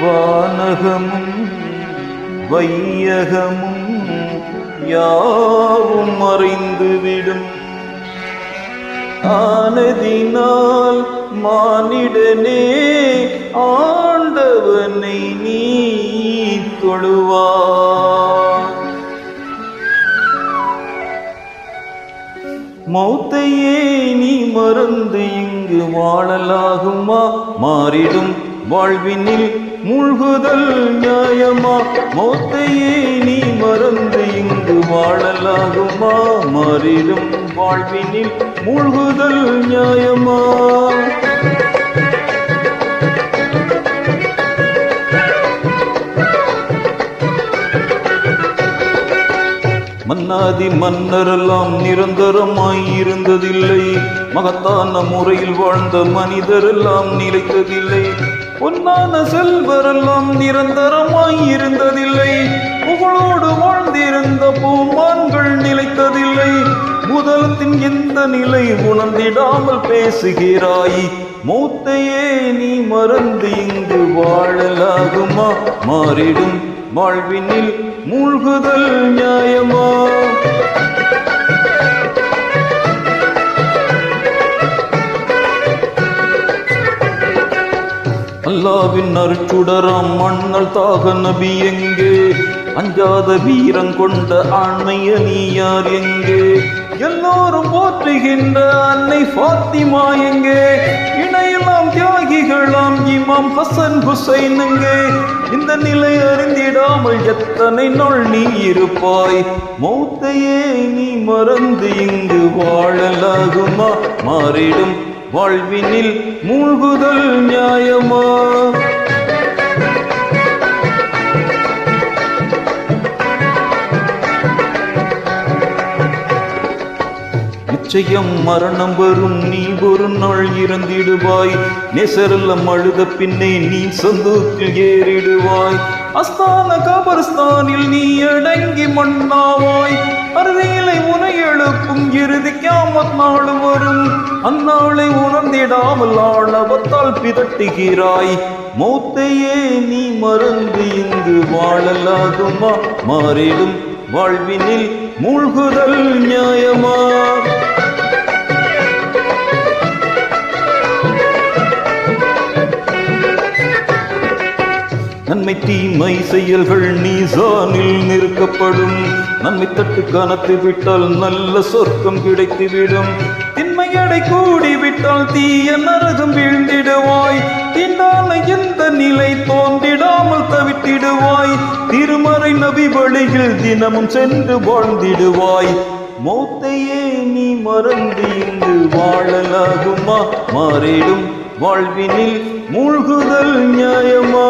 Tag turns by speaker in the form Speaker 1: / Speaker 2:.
Speaker 1: வானகமும் வையகமும் யாவும் மறைந்துவிடும். ஆனதினால் மானிடனே ஆண்டவனை நீ தொழுவாய். மௌத்தையே நீ மறந்து இங்கு வாழலாகுமா? மாறிடும் வாழ்வினில் மூழ்குதல் நியாயமா? மௌத்தையே நீ மறந்து இங்கு வாழலாகுமா? மாறிடும் வாழ்வினில் மூழ்குதல் நியாயமா? மன்னாதி மன்னரெல்லாம் நிரந்தரமாய் இருந்ததில்லை. மகத்தான முறையில் வாழ்ந்த மனிதரெல்லாம் நிலைத்ததில்லை. பொன்னான செல்வரெல்லாம் நிரந்தரமாய் இருந்ததில்லை. புகழோடு வாழ்ந்திருந்த பூமான்கள் நிலைத்ததில்லை. முதலத்தின் எந்த நிலை உணர்ந்திடாமல் பேசுகிறாய். மௌத்தையே நீ மறந்து இங்கு வாழலாகுமா? மாறிடும் வாழ்வினில் மூழ்குதல் நியாயமா? அல்லாவின் அருட்சுடராம் மண்ணல் தாக நபி எங்கே? அஞ்சாத வீரம் கொண்ட ஆண்மைய நீ யார் எங்கே? எல்லோரும் போற்றுகின்ற அன்னை ஃபாத்திமா எங்கே? இணையெல்லாம் தியாகிகளாம் இமாம் ஹசன் ஹுசைன் எங்கே? இந்த நிலை அறிந்திடாமல் எத்தனை நாள் நீ இருப்பாய்? மௌத்தையே நீ மறந்து இங்கு வாழலாகுமா? மாறிடும் வாழ்வினில் மூழ்குதல் நியாயமா? நிச்சயம் மரணம் வரும், நீ ஒரு நாள் இறந்திடுவாய். நெசரெல்லாம் அழுத பின்னே நீ சந்தூக்கில் ஏறிடுவாய். அஸ்தான கபர்ஸ்தானில் நீ அடங்கி மண்ணாவாய். அறுதியிலை உனை எழுப்பும் இறுதி கியாமத் நாள் வரும். அந்நாளை உணர்ந்திடாமல் ஆணவத்தால் பிதட்டுகிறாய். மௌத்தையே நீ மறந்து இங்கு வாழலாகுமா? மாறிடும் வாழ்வினில் மூழ்குதல் நியாயமா? நன்மை தீமை செயல்கள் நீசானில் நிறுக்கப்படும். நன்மை தட்டு கனத்து விட்டால் நல்ல சொர்க்கம் கிடைத்துவிடும். திண்மையடை கூடிவிட்டால் தீய நரகம் வீழ்ந்திடுவாய். தீண்டான எந்த நிலை தோன்றிடாமல் தவித்திடுவாய். திருமறை நபி வழியில் தினமும் சென்று வாழ்ந்திடுவாய். மௌத்தையே நீ மறந்து இங்கு வாழலாகுமா? மாறிடும் வாழ்வினில் மூழ்குதல் நியாயமா?